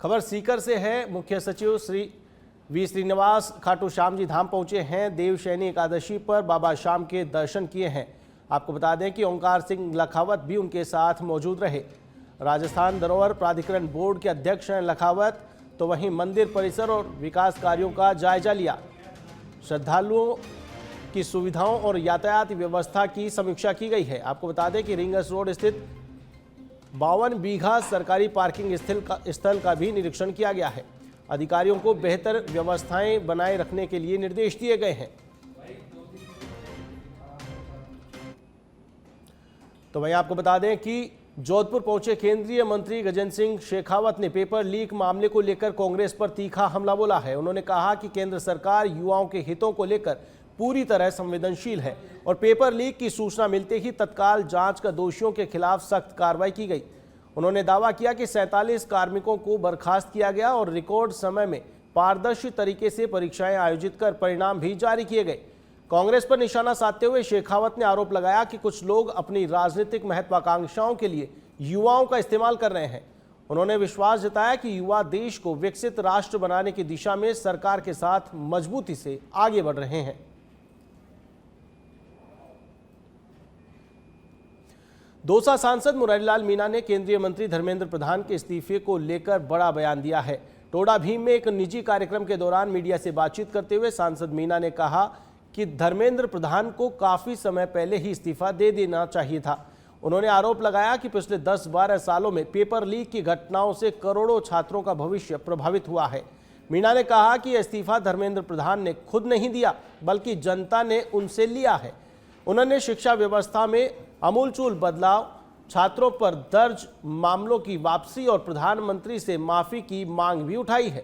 खबर सीकर से है। मुख्य सचिव श्री वी श्रीनिवास खाटू श्याम जी धाम पहुंचे हैं। देवशयनी एकादशी पर बाबा श्याम के दर्शन किए हैं। आपको बता दें कि ओंकार सिंह लखावत भी उनके साथ मौजूद रहे। राजस्थान धरोहर प्राधिकरण बोर्ड के अध्यक्ष हैं लखावत, तो वहीं मंदिर परिसर और विकास कार्यों का जायजा लिया। श्रद्धालुओं की सुविधाओं और यातायात व्यवस्था की समीक्षा की गई है। आपको बता दें कि रिंगस रोड स्थित 52 बीघा सरकारी पार्किंग स्थल का भी निरीक्षण किया गया है। अधिकारियों को बेहतर व्यवस्थाएं बनाए रखने के लिए निर्देश दिए गए हैं। तो वहीं आपको बता दें कि जोधपुर पहुंचे केंद्रीय मंत्री गजेंद्र सिंह शेखावत ने पेपर लीक मामले को लेकर कांग्रेस पर तीखा हमला बोला है। उन्होंने कहा कि केंद्र सरकार युवाओं के हितों को लेकर पूरी तरह संवेदनशील है और पेपर लीक की सूचना मिलते ही तत्काल जांच कर दोषियों के खिलाफ सख्त कार्रवाई की गई। उन्होंने दावा किया कि 47 कार्मिकों को बर्खास्त किया गया और रिकॉर्ड समय में पारदर्शी तरीके से परीक्षाएं आयोजित कर परिणाम भी जारी किए गए। कांग्रेस पर निशाना साधते हुए शेखावत ने आरोप लगाया कि कुछ लोग अपनी राजनीतिक महत्वाकांक्षाओं के लिए युवाओं का इस्तेमाल कर रहे हैं। उन्होंने विश्वास जताया कि युवा देश को विकसित राष्ट्र बनाने की दिशा में सरकार के साथ मजबूती से आगे बढ़ रहे हैं। दौसा सांसद मुरारीलाल मीणा ने केंद्रीय मंत्री धर्मेंद्र प्रधान के इस्तीफे को लेकर बड़ा बयान दिया है। टोडा भीम में एक निजी कार्यक्रम के दौरान मीडिया से बातचीत करते हुए सांसद मीणा ने कहा कि धर्मेंद्र प्रधान को काफी समय पहले ही इस्तीफा दे देना चाहिए था। उन्होंने आरोप लगाया कि पिछले 10-12 सालों में पेपर लीक की घटनाओं से करोड़ों छात्रों का भविष्य प्रभावित हुआ है। मीणा ने कहा कि इस्तीफा धर्मेंद्र प्रधान ने खुद नहीं दिया बल्कि जनता ने उनसे लिया है। उन्होंने शिक्षा व्यवस्था में आमूलचूल बदलाव, छात्रों पर दर्ज मामलों की वापसी और प्रधानमंत्री से माफी की मांग भी उठाई है।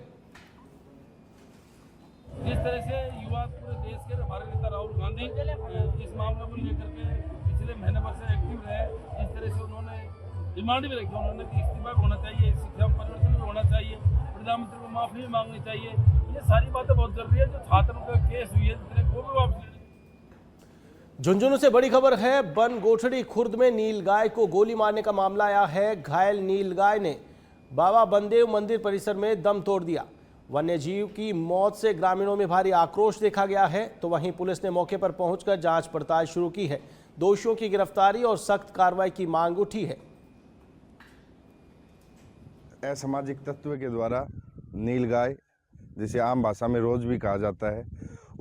जिस तरह से युवा पूरे देश के हमारे नेता राहुल गांधी इस मामले को लेकर के पिछले महीने भर से एक्टिव रहे, जिस तरह से उन्होंने डिमांड भी रखी, उन्होंने कि इस्तीफा भी होना चाहिए, शिक्षा में परिवर्तन भी होना चाहिए, प्रधानमंत्री को माफी भी मांगनी चाहिए। ये सारी बातें बहुत जरूरी है। जो छात्रों का केस हुई है वो भी वापस। झुंझुनू से बड़ी खबर है। बनगोठड़ी खुर्द में नीलगाय को गोली मारने का मामला आया है। घायल नीलगाय ने बाबा बंदेव मंदिर परिसर में दम तोड़ दिया। वन्यजीव की मौत से ग्रामीणों में भारी आक्रोश देखा गया है, तो वहीं पुलिस ने मौके पर पहुंचकर जांच पड़ताल शुरू की है। दोषियों की गिरफ्तारी और सख्त कार्रवाई की मांग उठी है। असामाजिक तत्व के द्वारा नीलगाय, जिसे आम भाषा में रोज भी कहा जाता है,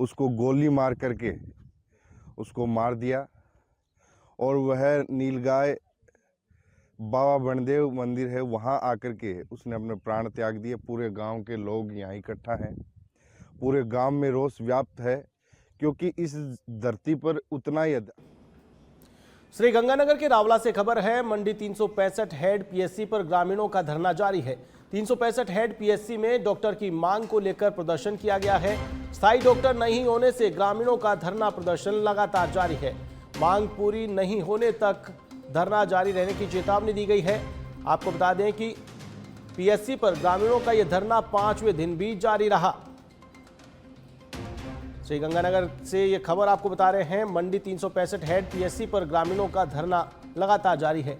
उसको गोली मार करके उसको मार दिया और वह नीलगाय बाबा बनदेव मंदिर है वहां आकर के उसने अपने प्राण त्याग दिए। पूरे गांव के लोग यहाँ इकट्ठा हैं। पूरे गांव में रोष व्याप्त है क्योंकि इस धरती पर उतना ही श्री गंगानगर के रावला से खबर है। मंडी 365 हेड पीएससी पर ग्रामीणों का धरना जारी है। 365 हेड पीएससी में डॉक्टर की मांग को लेकर प्रदर्शन किया गया है। स्थायी डॉक्टर नहीं होने से ग्रामीणों का धरना प्रदर्शन लगातार जारी है। मांग पूरी नहीं होने तक धरना जारी रहने की चेतावनी दी गई है। आपको बता दें कि पीएससी पर ग्रामीणों का यह धरना 5वें दिन भी जारी रहा। श्री गंगानगर से ये खबर आपको बता रहे हैं। मंडी 365 हेड पीएससी पर ग्रामीणों का धरना लगातार जारी है।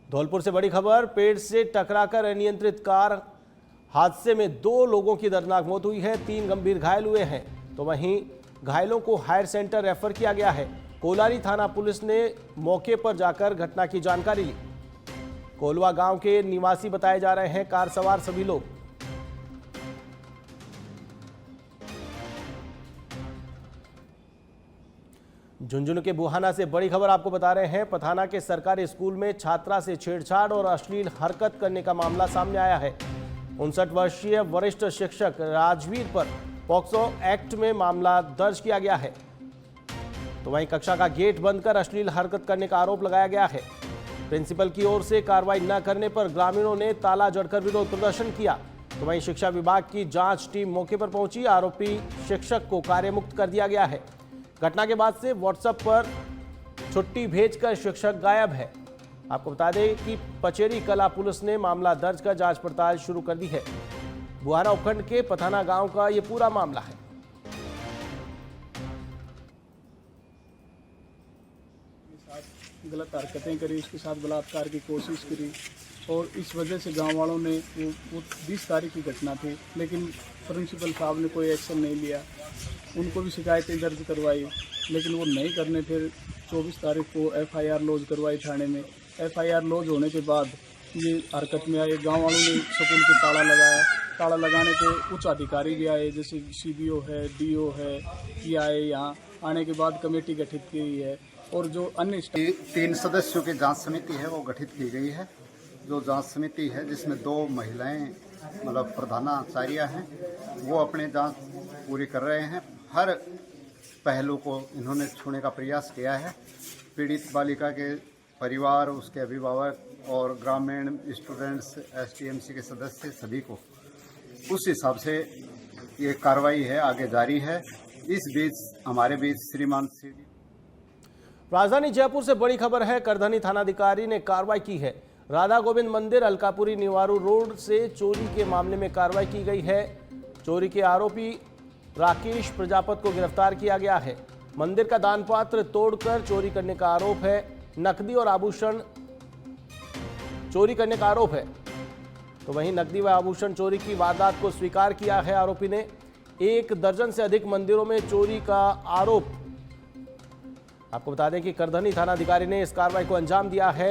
धौलपुर से बड़ी खबर। पेड़ से टकराकर अनियंत्रित कार हादसे में 2 लोगों की दर्दनाक मौत हुई है। 3 गंभीर घायल हुए हैं, तो वहीं घायलों को हायर सेंटर रेफर किया गया है। कोलारी थाना पुलिस ने मौके पर जाकर घटना की जानकारी ली। कोलवा गांव के निवासी बताए जा रहे हैं कार सवार सभी लोग। झुंझुनू के बुहाना से बड़ी खबर आपको बता रहे हैं। पथाना के सरकारी स्कूल में छात्रा से छेड़छाड़ और अश्लील हरकत करने का मामला सामने आया है। 59 वर्षीय वरिष्ठ शिक्षक राजवीर पर पॉक्सो एक्ट में मामला दर्ज किया गया है। तो वहीं कक्षा का गेट बंद कर अश्लील हरकत करने का आरोप लगाया गया है। प्रिंसिपल की ओर से कार्रवाई न करने पर ग्रामीणों ने ताला जड़कर विरोध प्रदर्शन किया। तो वहीं शिक्षा विभाग की जांच टीम मौके पर पहुंची। आरोपी शिक्षक को कार्यमुक्त कर दिया गया है। घटना के बाद से व्हाट्सएप पर छुट्टी भेजकर शिक्षक गायब है। आपको बता दें कि पचेरी कला पुलिस ने मामला दर्ज कर जांच पड़ताल शुरू कर दी है। बुहाना उपखंड के पथाना गांव का यह पूरा मामला है। साथ गलत हरकतें करी, उसके साथ बलात्कार की कोशिश करी और इस वजह से गांव वालों ने वो 20 तारीख की घटना थी, लेकिन प्रिंसिपल साहब ने कोई एक्शन नहीं लिया। उनको भी शिकायतें दर्ज करवाई, लेकिन वो नहीं करने, फिर 24 तारीख को FIR लॉज करवाई थाने में। FIR लॉज होने के बाद ये हरकत में आए, गांव वालों ने स्कूल पे ताला लगाया। ताला लगाने पे उच्च अधिकारी भी आए, जैसे CBO है, DO है, ये आए। यहाँ आने के बाद कमेटी गठित की गई है और जो अन्य 3 सदस्यों की जांच समिति है वो गठित की गई है। जो जांच समिति है जिसमें 2 महिलाएं मतलब प्रधानाचार्य हैं, वो अपने जांच पूरी कर रहे हैं। हर पहलू को इन्होंने छूने का प्रयास किया है। पीड़ित बालिका के परिवार, उसके अभिभावक और ग्रामीण स्टूडेंट्स, STMC के सदस्य सभी को उस हिसाब से ये कार्रवाई है, आगे जारी है। इस बीच हमारे बीच श्रीमान राजधानी जयपुर से बड़ी खबर है। करधनी थानाधिकारी ने कार्रवाई की है। राधा गोविंद मंदिर अलकापुरी निवारू रोड से चोरी के मामले में कार्रवाई की गई है। चोरी के आरोपी राकेश प्रजापत को गिरफ्तार किया गया है। मंदिर का दान पात्र तोड़कर चोरी करने का आरोप है। नकदी और आभूषण चोरी करने का आरोप है। तो वहीं नकदी व आभूषण चोरी की वारदात को स्वीकार किया है आरोपी ने। 1 दर्जन से अधिक मंदिरों में चोरी का आरोप। आपको बता दें कि करधनी थानाधिकारी ने इस कार्रवाई को अंजाम दिया है।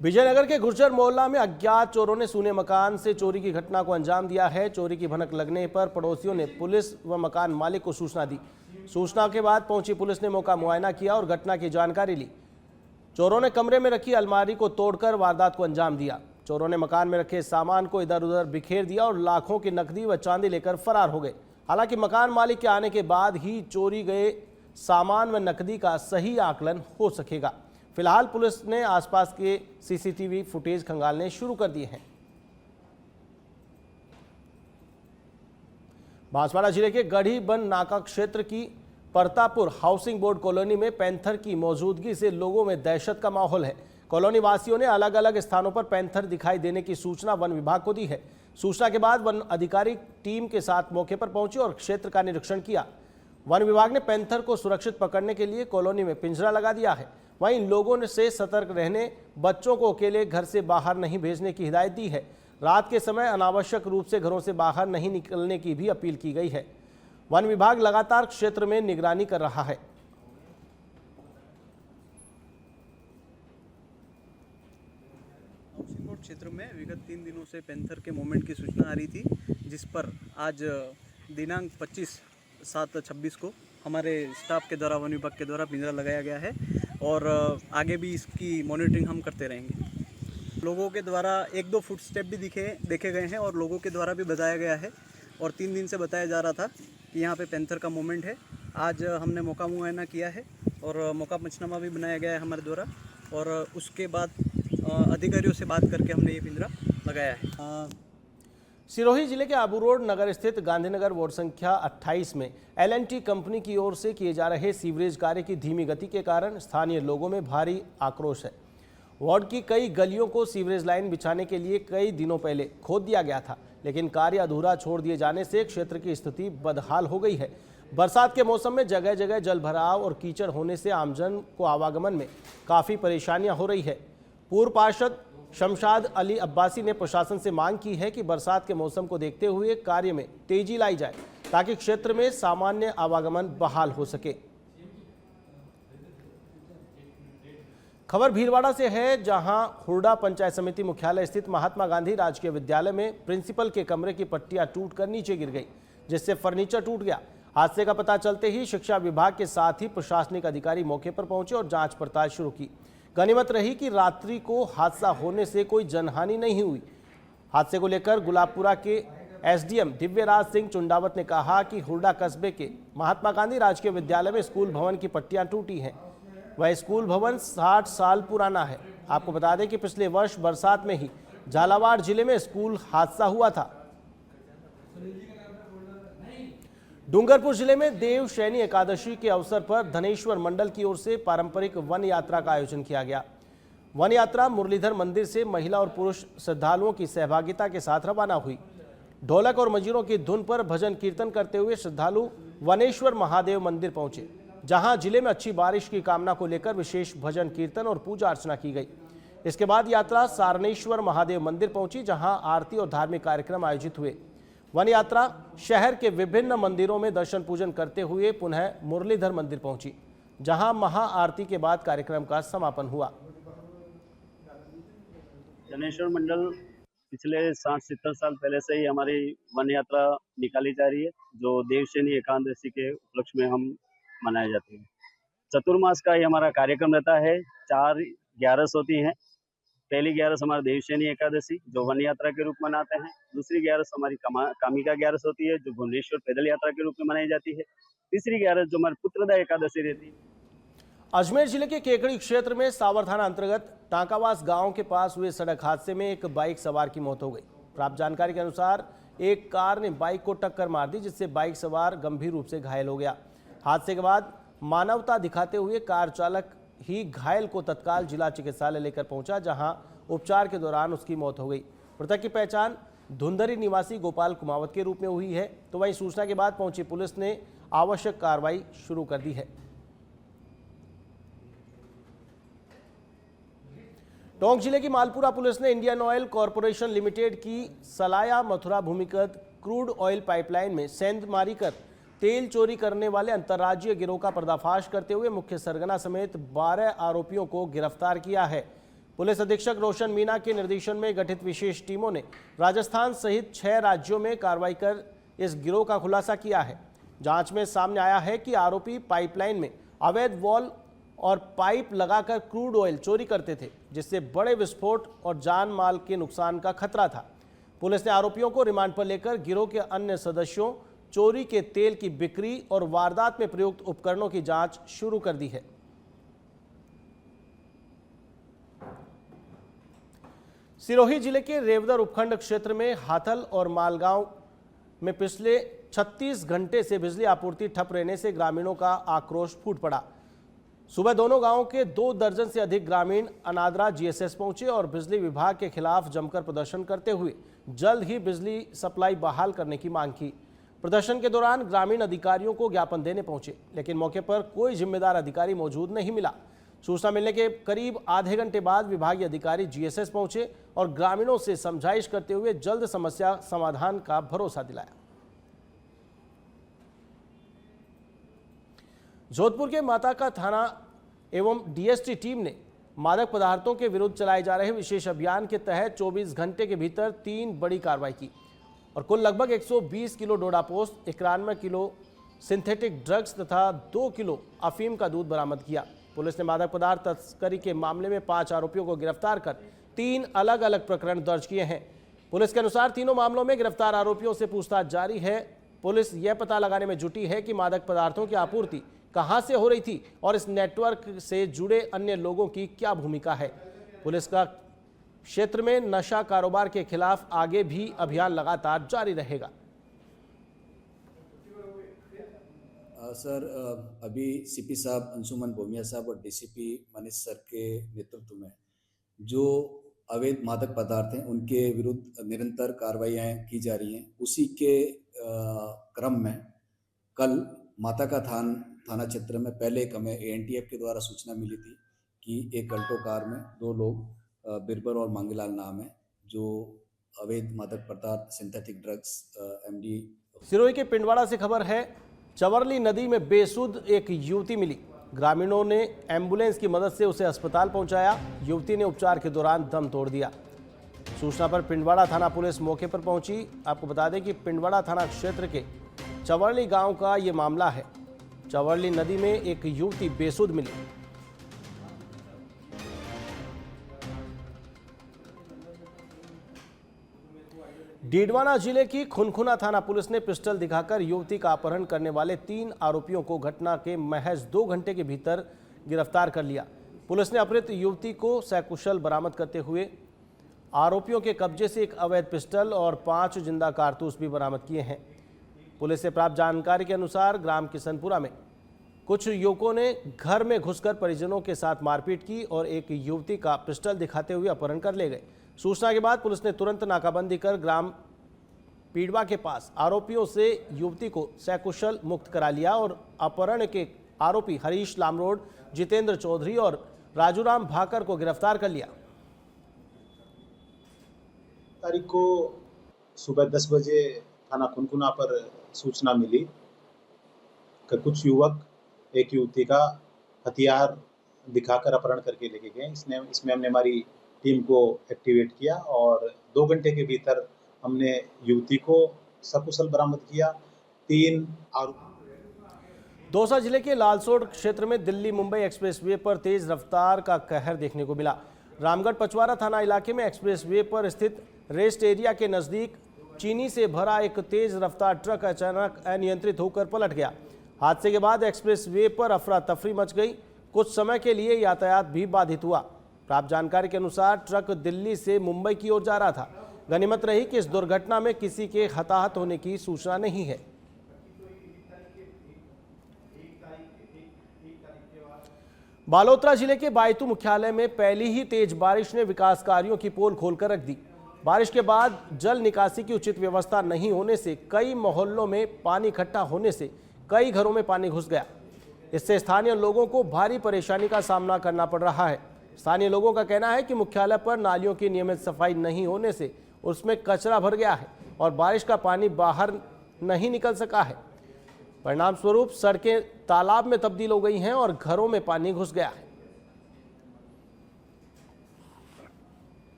विजयनगर के गुर्जर मोहल्ला में अज्ञात चोरों ने सूने मकान से चोरी की घटना को अंजाम दिया है। चोरी की भनक लगने पर पड़ोसियों ने पुलिस व मकान मालिक को सूचना दी। सूचना के बाद पहुंची पुलिस ने मौका मुआयना किया और घटना की जानकारी ली। चोरों ने कमरे में रखी अलमारी को तोड़कर वारदात को अंजाम दिया। चोरों ने मकान में रखे सामान को इधर उधर बिखेर दिया और लाखों की नकदी व चांदी लेकर फरार हो गए। हालांकि मकान मालिक के आने के बाद ही चोरी गए सामान व नकदी का सही आकलन हो सकेगा। फिलहाल पुलिस ने आसपास के CCTV फुटेज खंगालने शुरू कर दिए हैं। बांसवाड़ा जिले के गढ़ी बन नाका क्षेत्र की परतापुर हाउसिंग बोर्ड कॉलोनी में पैंथर की मौजूदगी से लोगों में दहशत का माहौल है। कॉलोनी वासियों ने अलग अलग स्थानों पर पैंथर दिखाई देने की सूचना वन विभाग को दी है। सूचना के बाद वन अधिकारी टीम के साथ मौके पर पहुंचे और क्षेत्र का निरीक्षण किया। वन विभाग ने पैंथर को सुरक्षित पकड़ने के लिए कॉलोनी में पिंजरा लगा दिया है। वहीं लोगों से सतर्क रहने, बच्चों को अकेले घर से बाहर नहीं भेजने की हिदायत दी है। रात के समय अनावश्यक रूप से घरों से बाहर नहीं निकलने की भी अपील की गई है। वन विभाग लगातार क्षेत्र में निगरानी कर रहा है। क्षेत्र में विगत 3 दिनों से पैंथर के मूवमेंट की सूचना आ रही थी, जिस पर आज दिनांक 25/7/26 को हमारे स्टाफ के द्वारा, वन विभाग के द्वारा पिंजरा लगाया गया है और आगे भी इसकी मॉनिटरिंग हम करते रहेंगे। लोगों के द्वारा 1-2 फुट स्टेप भी देखे गए हैं और लोगों के द्वारा भी बताया गया है और 3 दिन से बताया जा रहा था कि यहाँ पे पैंथर का मूवमेंट है। आज हमने मौका मुआयना किया है और मौका पंचनामा भी बनाया गया है हमारे द्वारा और उसके बाद अधिकारियों से बात करके हमने ये पिंजरा लगाया है। सिरोही जिले के आबू रोड नगर स्थित गांधीनगर वार्ड संख्या 28 में L&T कंपनी की ओर से किए जा रहे सीवरेज कार्य की धीमी गति के कारण स्थानीय लोगों में भारी आक्रोश है। वार्ड की कई गलियों को सीवरेज लाइन बिछाने के लिए कई दिनों पहले खोद दिया गया था, लेकिन कार्य अधूरा छोड़ दिए जाने से क्षेत्र की स्थिति बदहाल हो गई है। बरसात के मौसम में जगह जगह जल भराव और कीचड़ होने से आमजन को आवागमन में काफ़ी परेशानियां हो रही है। पूर्व पार्षद शमशाद अली अब्बासी ने प्रशासन से मांग की है कि बरसात के मौसम को देखते हुए कार्य में तेजी लाई जाए ताकि क्षेत्र में सामान्य आवागमन बहाल हो सके। खबर भीलवाड़ा से है, जहां हुरडा पंचायत समिति मुख्यालय स्थित महात्मा गांधी राजकीय विद्यालय में प्रिंसिपल के कमरे की पट्टियां टूटकर नीचे गिर गई, जिससे फर्नीचर टूट गया। हादसे का पता चलते ही शिक्षा विभाग के साथ ही प्रशासनिक अधिकारी मौके पर पहुंचे और जांच पड़ताल शुरू की। गनीमत रही कि रात्रि को हादसा होने से कोई जनहानि नहीं हुई। हादसे को लेकर गुलाबपुरा के SDM दिव्यराज सिंह चुंडावत ने कहा कि हुरडा कस्बे के महात्मा गांधी राजकीय विद्यालय में स्कूल भवन की पट्टियां टूटी हैं। वह स्कूल भवन 60 साल पुराना है। आपको बता दें कि पिछले वर्ष बरसात में ही झालावाड़ जिले में स्कूल हादसा हुआ था। डूंगरपुर जिले में देव शयनी एकादशी के अवसर पर धनेश्वर मंडल की ओर से पारंपरिक वन यात्रा का आयोजन किया गया। वन यात्रा मुरलीधर मंदिर से महिला और पुरुष श्रद्धालुओं की सहभागिता के साथ रवाना हुई। ढोलक और मजीरों की धुन पर भजन कीर्तन करते हुए श्रद्धालु वनेश्वर महादेव मंदिर पहुंचे, जहां जिले में अच्छी बारिश की कामना को लेकर विशेष भजन कीर्तन और पूजा अर्चना की गई। इसके बाद यात्रा सारणेश्वर महादेव मंदिर पहुंची, जहां आरती और धार्मिक कार्यक्रम आयोजित हुए। वन यात्रा शहर के विभिन्न मंदिरों में दर्शन पूजन करते हुए पुनः मुरलीधर मंदिर पहुंची, जहां महाआरती के बाद कार्यक्रम का समापन हुआ। जनेश्वर मंडल पिछले 60-70 साल पहले से ही हमारी वन यात्रा निकाली जा रही है, जो देवशयनी एकादशी के उपलक्ष्य में हम मनाए जाते हैं। चतुर्मास का ही हमारा कार्यक्रम रहता है। 4 ग्यारस होती हैं। पहली ग्यारस हमारा देवशयनी एकादशी जो वन यात्रा के रूप में मनाते हैं। दूसरी ग्यारस हमारी कामिका ग्यारस होती है, जो भुवनेश्वर पैदल यात्रा के रूप में मनाई जाती है। तीसरी ग्यारस जो हमारी पुत्रदा एकादशी रहती है। अजमेर जिले के केकड़ी क्षेत्र में सावर थाना अंतर्गत टांकावास गांव के पास हुए सड़क हादसे में एक बाइक सवार की मौत हो गई। प्राप्त जानकारी के अनुसार एक कार ने बाइक को टक्कर मार दी, जिससे बाइक सवार गंभीर रूप से घायल हो गया। हादसे के बाद मानवता दिखाते हुए कार चालक ही घायल को तत्काल जिला चिकित्सालय लेकर पहुंचा, जहां उपचार के दौरान उसकी मौत हो गई। मृतक की पहचान धुंधरी निवासी गोपाल कुमावत के रूप में हुई है। तो वहीं सूचना के बाद पहुंची पुलिस ने आवश्यक कार्रवाई शुरू कर दी है। टोंक जिले की मालपुरा पुलिस ने इंडियन ऑयल कॉरपोरेशन लिमिटेड की सलाया मथुरा भूमिगत क्रूड ऑयल पाइपलाइन में सेंध मारी कर तेल चोरी करने वाले अंतर्राज्यीय गिरोह का पर्दाफाश करते हुए मुख्य सरगना समेत 12 आरोपियों को गिरफ्तार किया है। पुलिस अधीक्षक रोशन मीना के निर्देशन में गठित विशेष टीमों ने राजस्थान सहित 6 राज्यों में कार्रवाई कर इस गिरोह का खुलासा किया है। जांच में सामने आया है कि आरोपी पाइपलाइन में अवैध वॉल और पाइप लगाकर क्रूड ऑयल चोरी करते थे, जिससे बड़े विस्फोट और जान माल के नुकसान का खतरा था। पुलिस ने आरोपियों को रिमांड पर लेकर गिरोह के अन्य सदस्यों, चोरी के तेल की बिक्री और वारदात में प्रयुक्त उपकरणों की जांच शुरू कर दी है। सिरोही जिले के रेवदर उपखंड क्षेत्र में हाथल और मालगांव में पिछले 36 घंटे से बिजली आपूर्ति ठप रहने से ग्रामीणों का आक्रोश फूट पड़ा। सुबह दोनों गांवों के 2 दर्जन से अधिक ग्रामीण अनादरा जीएसएस पहुंचे और बिजली विभाग के खिलाफ जमकर प्रदर्शन करते हुए जल्द ही बिजली सप्लाई बहाल करने की मांग की। प्रदर्शन के दौरान ग्रामीण अधिकारियों को ज्ञापन देने पहुंचे, लेकिन मौके पर कोई जिम्मेदार अधिकारी मौजूद नहीं मिला। सूचना मिलने के करीब आधे घंटे बाद विभागीय अधिकारी जीएसएस पहुंचे और ग्रामीणों से समझाइश करते हुए जल्द समस्या समाधान का भरोसा दिलाया। जोधपुर के माता का थाना एवं डीएसटी टीम ने मादक पदार्थों के विरुद्ध चलाए जा रहे विशेष अभियान के तहत 24 घंटे के भीतर 3 बड़ी कार्रवाई की और कुल लगभग 120 किलो डोडापोस्ट, 91 किलो सिंथेटिक ड्रग्स तथा 2 किलो अफीम का दूध बरामद किया। पुलिस ने मादक पदार्थ तस्करी के मामले में 5 आरोपियों को गिरफ्तार कर 3 अलग अलग प्रकरण दर्ज किए हैं। पुलिस के अनुसार तीनों मामलों में गिरफ्तार आरोपियों से पूछताछ जारी है। पुलिस यह पता लगाने में जुटी है कि मादक पदार्थों की आपूर्ति कहां से हो रही थी और इस नेटवर्क से जुड़े अन्य लोगों की क्या भूमिका है। पुलिस का क्षेत्र में नशा कारोबार के खिलाफ आगे भी अभियान लगातार जारी रहेगा। सर, अभी सीपी साहब अंशुमन भोमिया साहब और डीसीपी मनीष सर के नेतृत्व में जो अवैध मादक पदार्थ हैं उनके विरुद्ध निरंतर कार्रवाइयाँ की जा रही हैं। उसी के क्रम में कल माता का थाना क्षेत्र में पहले एक हमें एएनटीएफ के द्वारा सूचना मिली थी कि एक अल्टो कार में 2 लोग बिरबर और मांगीलाल नाम है जो अवैध मादक पदार्थ सिंथेटिक ड्रग्स एमडी। सिरोही के पिंडवाड़ा से खबर है, चंवरली नदी में बेसुध एक युवती मिली। ग्रामीणों ने एम्बुलेंस की मदद से उसे अस्पताल पहुंचाया। युवती ने उपचार के दौरान दम तोड़ दिया। सूचना पर पिंडवाड़ा थाना पुलिस मौके पर पहुंची। आपको बता दें कि पिंडवाड़ा थाना क्षेत्र के चंवरली गांव का ये मामला है। चंवरली नदी में एक युवती बेसुध मिली। डीडवाना जिले की खुनखुना थाना पुलिस ने पिस्टल दिखाकर युवती का अपहरण करने वाले 3 आरोपियों को घटना के महज 2 घंटे के भीतर गिरफ्तार कर लिया। पुलिस ने अपहृत युवती को सकुशल बरामद करते हुए आरोपियों के कब्जे से एक अवैध पिस्टल और 5 जिंदा कारतूस भी बरामद किए हैं। पुलिस से प्राप्त जानकारी के अनुसार ग्राम किशनपुरा में कुछ युवकों ने घर में घुसकर परिजनों के साथ मारपीट की और एक युवती का पिस्टल दिखाते हुए अपहरण कर ले गए। सूचना के बाद पुलिस ने तुरंत नाकाबंदी कर ग्राम पीड़वा के पास आरोपियों से युवती को सकुशल मुक्त करा लिया और अपहरण के आरोपी हरीश लामरोड, जितेंद्र चौधरी और राजूराम भाकर को गिरफ्तार कर लिया। तारीख को सुबह 10 बजे थाना खुनखुना पर सूचना मिली कि कुछ युवक एक युवती का हथियार दिखाकर अपहरण करके लेके गए। इसमें हमने हमारी टीम को एक्टिवेट किया और 2 घंटे के भीतर हमने युवती को सकुशल बरामद किया। 3 आरोपी। दौसा जिले के लालसोट क्षेत्र में दिल्ली मुंबई एक्सप्रेसवे पर तेज रफ्तार का कहर देखने को मिला। रामगढ़ पचवारा थाना इलाके में एक्सप्रेसवे पर स्थित रेस्ट एरिया के नजदीक चीनी से भरा एक तेज रफ्तार ट्रक अचानक अनियंत्रित होकर पलट गया। हादसे के बाद एक्सप्रेसवे पर अफरा तफरी मच गई। कुछ समय के लिए यातायात भी बाधित हुआ। प्राप्त जानकारी के अनुसार ट्रक दिल्ली से मुंबई की ओर जा रहा था। गनीमत रही कि इस दुर्घटना में किसी के हताहत होने की सूचना नहीं है। बालोतरा जिले के बायतू मुख्यालय में पहली ही तेज बारिश ने विकास कार्यों की पोल खोलकर रख दी। बारिश के बाद जल निकासी की उचित व्यवस्था नहीं होने से कई मोहल्लों में पानी इकट्ठा होने से कई घरों में पानी घुस गया। इससे स्थानीय लोगों को भारी परेशानी का सामना करना पड़ रहा है। स्थानीय लोगों का कहना है कि मुख्यालय पर नालियों की नियमित सफाई नहीं होने से उसमें कचरा भर गया है और बारिश का पानी बाहर नहीं निकल सका है। परिणाम स्वरूप सड़कें तालाब में तब्दील हो गई हैं और घरों में पानी घुस गया है।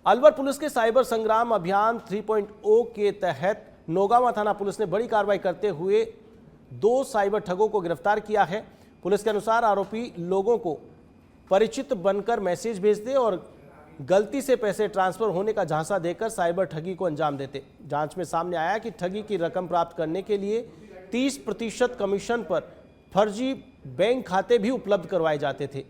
अलवर पुलिस के साइबर संग्राम अभियान 3.0 के तहत नौगावा थाना पुलिस ने बड़ी कार्रवाई करते हुए 2 साइबर ठगों को गिरफ्तार किया है। पुलिस के अनुसार आरोपी लोगों को परिचित बनकर मैसेज भेजते और गलती से पैसे ट्रांसफर होने का झांसा देकर साइबर ठगी को अंजाम देते। जांच में सामने आया कि ठगी की रकम प्राप्त करने के लिए 30% कमीशन पर फर्जी बैंक खाते भी उपलब्ध करवाए जाते थे।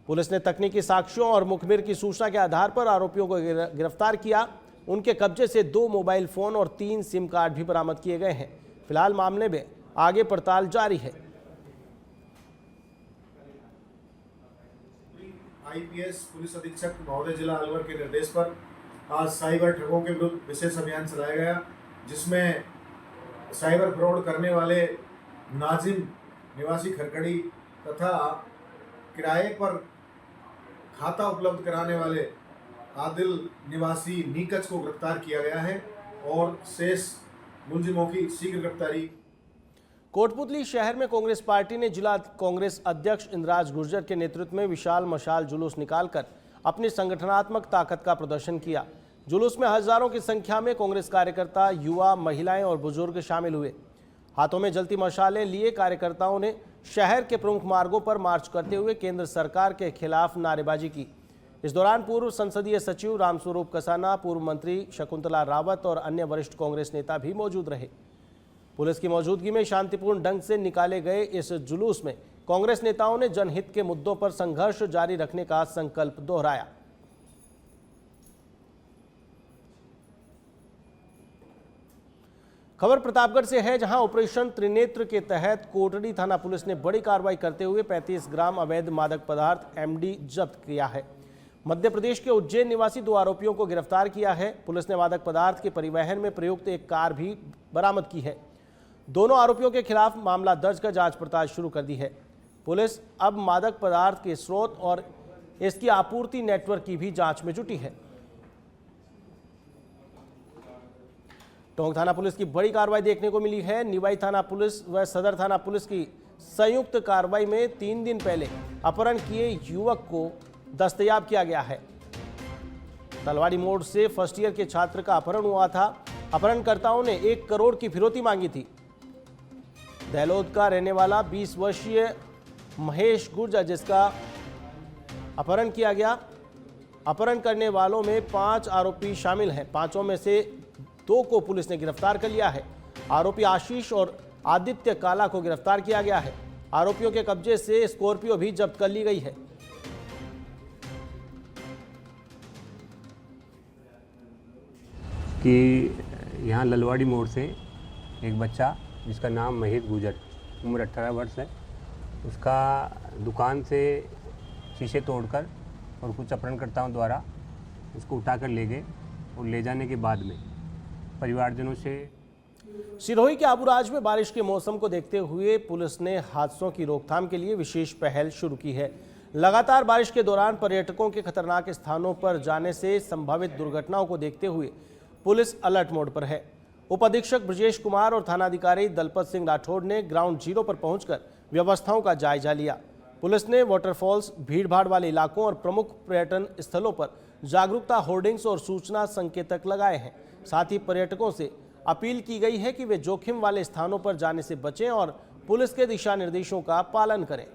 पुलिस ने तकनीकी साक्ष्यों और मुखबिर की सूचना के आधार पर आरोपियों को गिरफ्तार किया। उनके कब्जे से 2 मोबाइल फोन और 3 सिम कार्ड भी बरामद किए गए हैं। फिलहाल मामले में आगे पड़ताल जारी है। आईपीएस पुलिस अधीक्षक महोदय जिला अलवर के निर्देश पर आज साइबर ठगों के विरुद्ध विशेष अभियान चलाया गया, जिसमें साइबर फ्रॉड करने वाले नाजिम निवासी खरकड़ी तथा किराए पर खाता उपलब्ध कराने वाले आदिल निवासी नीकच को गिरफ्तार किया गया है और शेष मुलजिमों की शीघ्र गिरफ्तारी। कोटपुतली शहर में कांग्रेस पार्टी ने जिला कांग्रेस अध्यक्ष इंद्राज गुर्जर के नेतृत्व में विशाल मशाल जुलूस निकालकर अपनी संगठनात्मक ताकत का प्रदर्शन किया। जुलूस में हजारों की संख्या में कांग्रेस कार्यकर्ता, युवा, महिलाएं और बुजुर्ग शामिल हुए। हाथों में जलती मशालें लिए कार्यकर्ताओं ने शहर के प्रमुख मार्गों पर मार्च करते हुए केंद्र सरकार के खिलाफ नारेबाजी की। इस दौरान पूर्व संसदीय सचिव रामस्वरूप कसाना, पूर्व मंत्री शकुंतला रावत और अन्य वरिष्ठ कांग्रेस नेता भी मौजूद रहे। पुलिस की मौजूदगी में शांतिपूर्ण ढंग से निकाले गए इस जुलूस में कांग्रेस नेताओं ने जनहित के मुद्दों पर संघर्ष जारी रखने का संकल्प दोहराया। खबर प्रतापगढ़ से है, जहां ऑपरेशन त्रिनेत्र के तहत कोटड़ी थाना पुलिस ने बड़ी कार्रवाई करते हुए 35 ग्राम अवैध मादक पदार्थ एमडी जब्त किया है। मध्य प्रदेश के उज्जैन निवासी 2 आरोपियों को गिरफ्तार किया है। पुलिस ने मादक पदार्थ के परिवहन में प्रयुक्त एक कार भी बरामद की है। दोनों आरोपियों के खिलाफ मामला दर्ज कर जांच पड़ताल शुरू कर दी है। पुलिस अब मादक पदार्थ के स्रोत और इसकी आपूर्ति नेटवर्क की भी जांच में जुटी है। टोंक थाना पुलिस की बड़ी कार्रवाई देखने को मिली है। निवाई थाना पुलिस व सदर थाना पुलिस की संयुक्त कार्रवाई में 3 दिन पहले अपहरण किए युवक को दस्तयाब किया गया है। तलवाड़ी मोड़ से फर्स्ट ईयर के छात्र का अपहरण हुआ था। अपहरणकर्ताओं ने 1 करोड़ की फिरौती मांगी थी। दहलोद का रहने वाला 20 वर्षीय महेश गुर्जर, जिसका अपहरण किया गया। अपहरण करने वालों में 5 आरोपी शामिल हैं। 5 में से 2 को पुलिस ने गिरफ्तार कर लिया है। आरोपी आशीष और आदित्य काला को गिरफ्तार किया गया है। आरोपियों के कब्जे से स्कॉर्पियो भी जब्त कर ली गई है। कि यहाँ ललवाड़ी मोड़ से एक बच्चा जिसका नाम महेश गुर्जर, उम्र 18 वर्ष है, उसका दुकान से शीशे तोड़कर और कुछ अपहरणकर्ताओं द्वारा उसको उठाकर ले गए और ले जाने के बाद में परिवारजनों से। सिरोही के आबूराज में बारिश के मौसम को देखते हुए पुलिस ने हादसों की रोकथाम के लिए विशेष पहल शुरू की है। लगातार बारिश के दौरान पर्यटकों के खतरनाक स्थानों पर जाने से संभावित दुर्घटनाओं को देखते हुए पुलिस अलर्ट मोड पर है। उप अधीक्षक ब्रजेश कुमार और थानाधिकारी दलपत सिंह राठौड़ ने ग्राउंड जीरो पर पहुंचकर व्यवस्थाओं का जायजा लिया। पुलिस ने वाटरफॉल्स, भीड़भाड़ वाले इलाकों और प्रमुख पर्यटन स्थलों पर जागरूकता होर्डिंग्स और सूचना संकेतक लगाए हैं। साथ ही पर्यटकों से अपील की गई है कि वे जोखिम वाले स्थानों पर जाने से बचें और पुलिस के दिशा निर्देशों का पालन करें।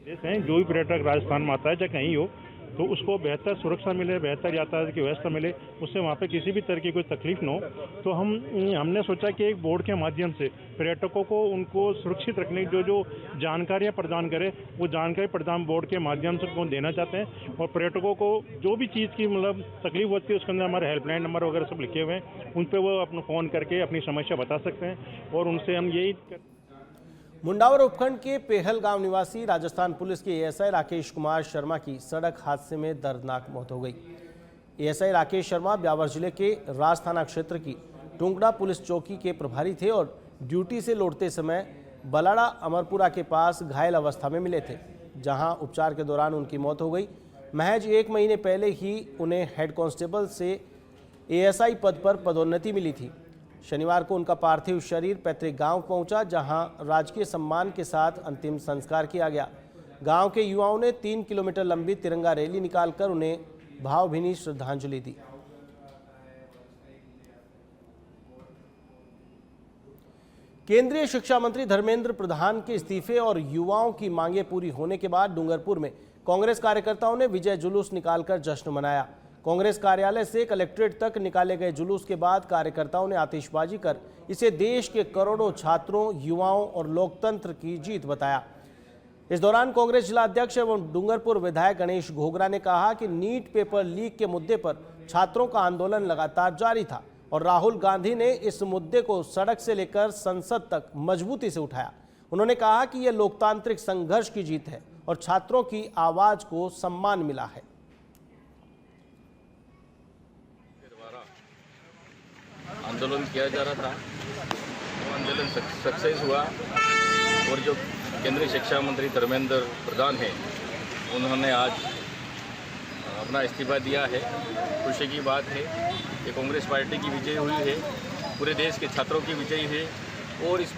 जो भी पर्यटक राजस्थान में आता है, चाहे कहीं हो, तो उसको बेहतर सुरक्षा मिले, बेहतर यातायात की व्यवस्था मिले, उससे वहाँ पे किसी भी तरह की कोई तकलीफ न हो। तो हमने सोचा कि एक बोर्ड के माध्यम से पर्यटकों को उनको सुरक्षित रखने की जो जानकारियाँ प्रदान करें, वो जानकारी प्रदान बोर्ड के माध्यम से उनको देना चाहते हैं। और पर्यटकों को जो भी चीज़ की मतलब तकलीफ होती है, उसके अंदर हमारे हेल्पलाइन नंबर वगैरह सब लिखे हुए हैं, उन पर वो अपना फ़ोन करके अपनी समस्या बता सकते हैं। और उनसे हम यही मुंडावर उपखंड के पेहल गांव निवासी राजस्थान पुलिस के एएसआई राकेश कुमार शर्मा की सड़क हादसे में दर्दनाक मौत हो गई। एएसआई राकेश शर्मा ब्यावर जिले के राज थाना क्षेत्र की टुंगड़ा पुलिस चौकी के प्रभारी थे और ड्यूटी से लौटते समय बलाड़ा अमरपुरा के पास घायल अवस्था में मिले थे, जहां उपचार के दौरान उनकी मौत हो गई। महज 1 महीने पहले ही उन्हें हेड कांस्टेबल से एएसआई पद पर पदोन्नति मिली थी। शनिवार को उनका पार्थिव शरीर पैतृक गांव पहुंचा, जहां राजकीय सम्मान के साथ अंतिम संस्कार किया गया। गांव के युवाओं ने 3 किलोमीटर लंबी तिरंगा रैली निकालकर उन्हें भावभीनी श्रद्धांजलि दी। केंद्रीय शिक्षा मंत्री धर्मेंद्र प्रधान के इस्तीफे और युवाओं की मांगे पूरी होने के बाद डूंगरपुर में कांग्रेस कार्यकर्ताओं ने विजय जुलूस निकालकर जश्न मनाया। कांग्रेस कार्यालय से कलेक्ट्रेट तक निकाले गए जुलूस के बाद कार्यकर्ताओं ने आतिशबाजी कर इसे देश के करोड़ों छात्रों, युवाओं और लोकतंत्र की जीत बताया। इस दौरान कांग्रेस जिला अध्यक्ष एवं डूंगरपुर विधायक गणेश घोगरा ने कहा कि नीट पेपर लीक के मुद्दे पर छात्रों का आंदोलन लगातार जारी था और राहुल गांधी ने इस मुद्दे को सड़क से लेकर संसद तक मजबूती से उठाया। उन्होंने कहा कि यह लोकतांत्रिक संघर्ष की जीत है और छात्रों की आवाज को सम्मान मिला है। आंदोलन किया जा रहा था, वो आंदोलन सक्सेस हुआ और जो केंद्रीय शिक्षा मंत्री धर्मेंद्र प्रधान हैं, उन्होंने आज अपना इस्तीफा दिया है। खुशी की बात है कि कांग्रेस पार्टी की विजय हुई है, पूरे देश के छात्रों की विजय है और इस